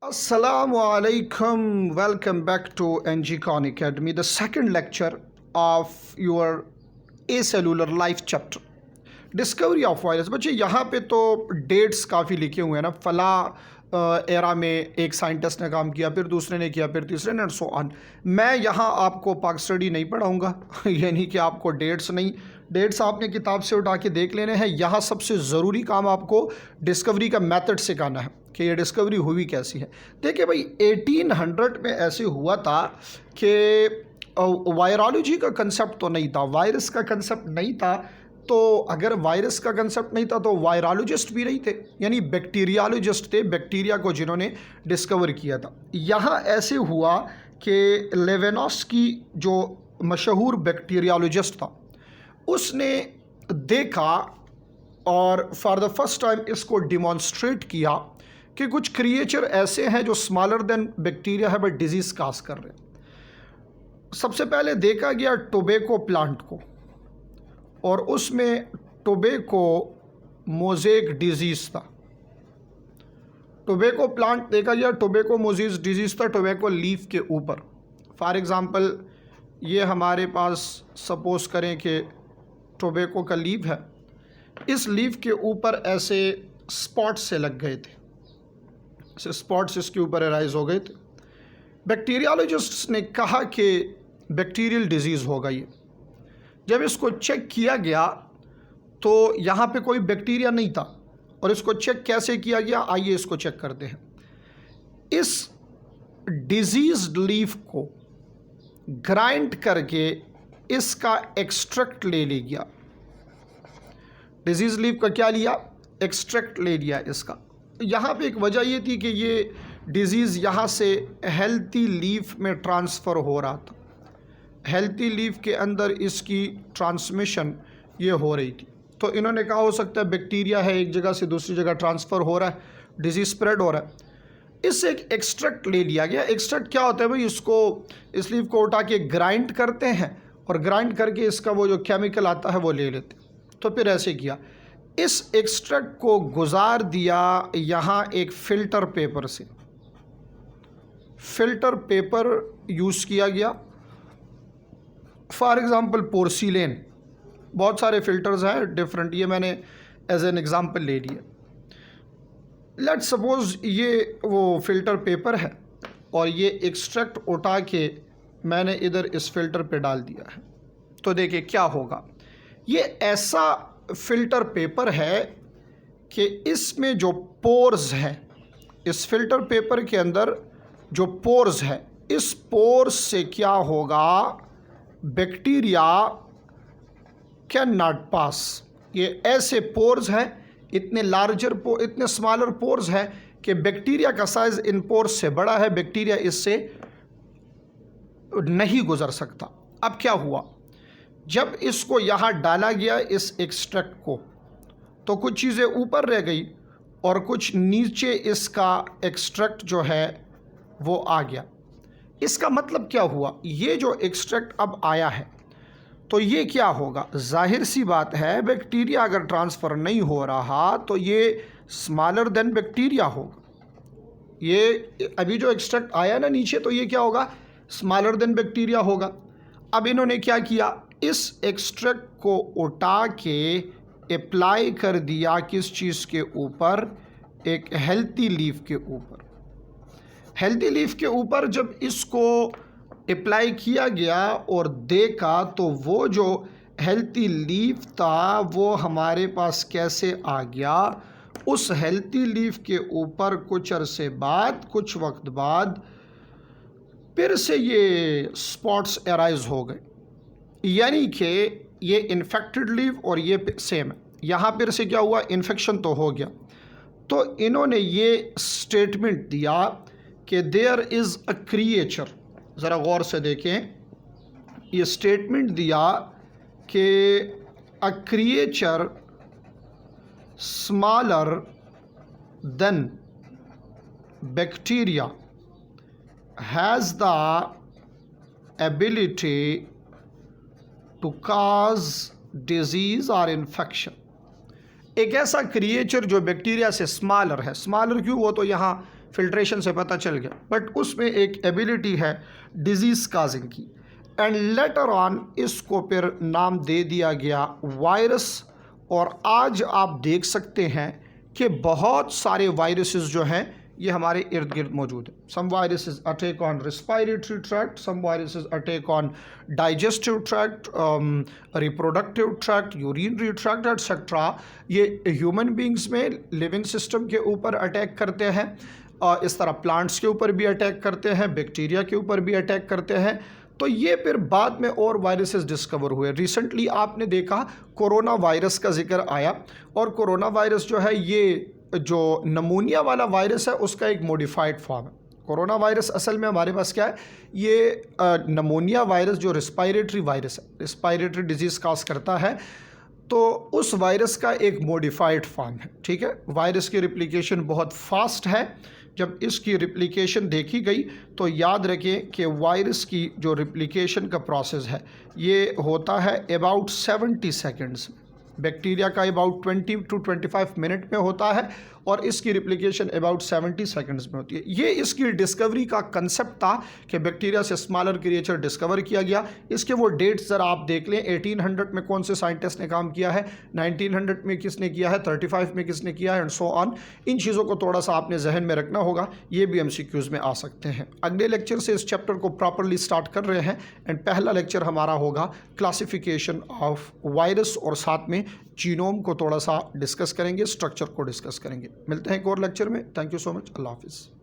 Assalamualaikum. Welcome back to NG Khan Academy, the second lecture of your acellular life chapter. Discovery of virus. बच्चे यहाँ पे तो dates काफ़ी लिखे हुए हैं ना, फला एरा में एक साइंटिस्ट ने काम किया, फिर दूसरे ने किया, फिर तीसरे ने, सो ऑन। मैं यहाँ आपको पाक स्टडी नहीं पढ़ाऊँगा यानी कि आपको डेट्स नहीं, डेट्स आपने किताब से उठा के देख लेने हैं। यहाँ सबसे ज़रूरी काम आपको डिस्कवरी का मेथड सिखाना है कि ये डिस्कवरी हुई कैसी है। देखिए भाई, 1800 में ऐसे हुआ था कि वायरोलॉजी का कंसेप्ट तो नहीं था, वायरस का कंसेप्ट नहीं था। तो अगर वायरस का कंसेप्ट नहीं था तो वायरोलॉजिस्ट भी नहीं थे, यानी बैक्टीरियोलॉजिस्ट थे, बैक्टीरिया को जिन्होंने डिस्कवर किया था। यहाँ ऐसे हुआ कि लेवेनॉस्की जो मशहूर बैक्टीरियोलॉजिस्ट था, उसने देखा और फॉर द फर्स्ट टाइम इसको डिमॉन्स्ट्रेट किया कि कुछ क्रिएचर ऐसे हैं जो स्मॉलर देन बैक्टीरिया है बट डिजीज़ काज कर रहे हैं। सबसे पहले देखा गया टोबैको प्लांट को, और उसमें टोबैको मोज़ेक डिजीज़ था। टोबैको प्लांट देखा गया, टोबैको मोज़ेक डिजीज़ था टोबैको लीफ के ऊपर। फॉर एग्ज़ाम्पल, ये हमारे पास सपोज करें कि टोबैको का लीफ है, इस लीफ के ऊपर ऐसे स्पॉट्स से लग गए थे, ऐसे स्पॉट्स इसके ऊपर अराइज हो गए थे। बैक्टीरियोलॉजिस्ट्स ने कहा कि बैक्टीरियल डिजीज़ होगा ये। जब इसको चेक किया गया तो यहाँ पे कोई बैक्टीरिया नहीं था, और इसको चेक कैसे किया गया, आइए इसको चेक करते हैं। इस डिजीज़ लीफ को ग्राइंड करके इसका एक्सट्रैक्ट ले लिया। डिजीज़ लीफ का क्या लिया, एक्सट्रैक्ट ले लिया इसका। यहाँ पे एक वजह ये थी कि ये डिजीज़ यहाँ से हेल्थी लीफ में ट्रांसफ़र हो रहा था, हेल्थी लीफ के अंदर इसकी ट्रांसमिशन ये हो रही थी। तो इन्होंने कहा हो सकता है बैक्टीरिया है, एक जगह से दूसरी जगह ट्रांसफ़र हो रहा है, डिजीज़ स्प्रेड हो रहा है। इससे एक एक्सट्रैक्ट ले लिया गया। एक्सट्रैक्ट क्या होता है भाई, इसको इस लीफ को उठा के ग्राइंड करते हैं, और ग्राइंड करके इसका वो जो केमिकल आता है वो ले लेते हैं। तो फिर ऐसे किया, इस एक्सट्रैक्ट को गुजार दिया यहाँ एक फ़िल्टर पेपर से, फ़िल्टर पेपर यूज़ किया गया। फॉर एग्ज़ाम्पल पोर्सिलेन, बहुत सारे फ़िल्टर्स हैं डिफरेंट, ये मैंने एज एन एग्ज़ाम्पल ले लिया। लेट सपोज़ ये वो फ़िल्टर पेपर है, और ये एक्सट्रैक्ट उठा के मैंने इधर इस फ़िल्टर पे डाल दिया है। तो देखिए क्या होगा, ये ऐसा फ़िल्टर पेपर है कि इसमें जो पोर्स हैं, इस फ़िल्टर पेपर के अंदर जो पोर्स है, इस पोर्स से क्या होगा, बैक्टीरिया कैन नॉट पास। ये ऐसे पोर्स हैं, इतने लार्जर इतने स्मॉलर पोर्स हैं कि बैक्टीरिया का साइज़ इन पोर्स से बड़ा है, बैक्टीरिया इससे नहीं गुजर सकता। अब क्या हुआ, जब इसको यहाँ डाला गया इस एक्सट्रैक्ट को, तो कुछ चीज़ें ऊपर रह गई और कुछ नीचे इसका एक्सट्रैक्ट जो है वो आ गया। इसका मतलब क्या हुआ, ये जो एक्सट्रैक्ट अब आया है तो ये क्या होगा, जाहिर सी बात है बैक्टीरिया अगर ट्रांसफ़र नहीं हो रहा तो ये स्मॉलर देन बैक्टीरिया होगा। ये अभी जो एक्सट्रैक्ट आया ना नीचे, तो ये क्या होगा, स्मॉलर देन बैक्टीरिया होगा। अब इन्होंने क्या किया, इस एक्सट्रैक्ट को उठा के अप्लाई कर दिया किस चीज़ के ऊपर, एक हेल्थी लीफ के ऊपर। हेल्थी लीफ के ऊपर जब इसको अप्लाई किया गया और देखा, तो वो जो हेल्थी लीफ था वो हमारे पास कैसे आ गया। उस हेल्थी लीफ के ऊपर कुछ अरसे बाद, कुछ वक्त बाद फिर से ये स्पॉट्स अराइज हो गए, यानी कि ये इन्फेक्टेड लीफ और ये सेम है। यहाँ फिर से क्या हुआ, इन्फेक्शन तो हो गया। तो इन्होंने ये स्टेटमेंट दिया कि देयर इज़ अ क्रिएचर। ज़रा गौर से देखें, ये स्टेटमेंट दिया कि a creature smaller than bacteria has the ability to cause disease और इन्फेक्शन। एक ऐसा क्रिएचर जो बैक्टीरिया से स्मॉलर है, स्मॉलर क्यों, वो तो यहाँ फिल्ट्रेशन से पता चल गया, बट उसमें एक एबिलिटी है डिजीज़ काजिंग की, एंड लेटर ऑन इसको फिर नाम दे दिया गया वायरस। और आज आप देख सकते हैं कि बहुत सारे वायरसेस जो हैं ये हमारे इर्द गिर्द मौजूद है। Some viruses attack on respiratory tract, some viruses attack on digestive tract, reproductive tract, urinary tract etcetera. ये ह्यूमन बींग्स में लिविंग सिस्टम के ऊपर अटैक करते हैं, इस तरह प्लांट्स के ऊपर भी अटैक करते हैं, बैक्टीरिया के ऊपर भी अटैक करते हैं। तो ये फिर बाद में और वायरसेस डिस्कवर हुए। रिसेंटली आपने देखा कोरोना वायरस का जिक्र आया, और कोरोना वायरस जो है ये जो नमूनिया वाला वायरस है उसका एक मॉडिफाइड फॉर्म है। कोरोना वायरस असल में हमारे पास क्या है, ये नमूनिया वायरस जो रिस्पायरेटरी वायरस है, रिस्पायरेटरी डिजीज़ काज करता है, तो उस वायरस का एक मॉडिफाइड फॉर्म है। ठीक है, वायरस की रिप्लिकेशन बहुत फास्ट है। जब इसकी रिप्लिकेशन देखी गई तो याद रखें कि वायरस की जो रिप्लिकेशन का प्रोसेस है ये होता है अबाउट 70 सेकेंड्स में, बैक्टीरिया का अबाउट 20 to 25 मिनट में होता है, और इसकी रिप्लिकेशन अबाउट 70 सेकेंड्स में होती है। ये इसकी डिस्कवरी का कंसेप्ट था कि बैक्टीरिया से स्मॉलर क्रिएचर डिस्कवर किया गया। इसके वो डेट्स ज़रा आप देख लें, 1800 में कौन से साइंटिस्ट ने काम किया है, 1900 में किसने किया है, 35 में किसने किया है, एंड सो ऑन। इन चीज़ों को थोड़ा सा आपने जहन में रखना होगा, ये भी MCQs में आ सकते हैं। अगले लेक्चर से इस चैप्टर को प्रॉपरली स्टार्ट कर रहे हैं, एंड पहला लेक्चर हमारा होगा क्लासिफिकेशन ऑफ वायरस, और साथ में जीनोम को थोड़ा सा डिस्कस करेंगे, स्ट्रक्चर को डिस्कस करेंगे। मिलते हैं एक और लेक्चर में। Thank you so much. अल्लाह हाफिज़।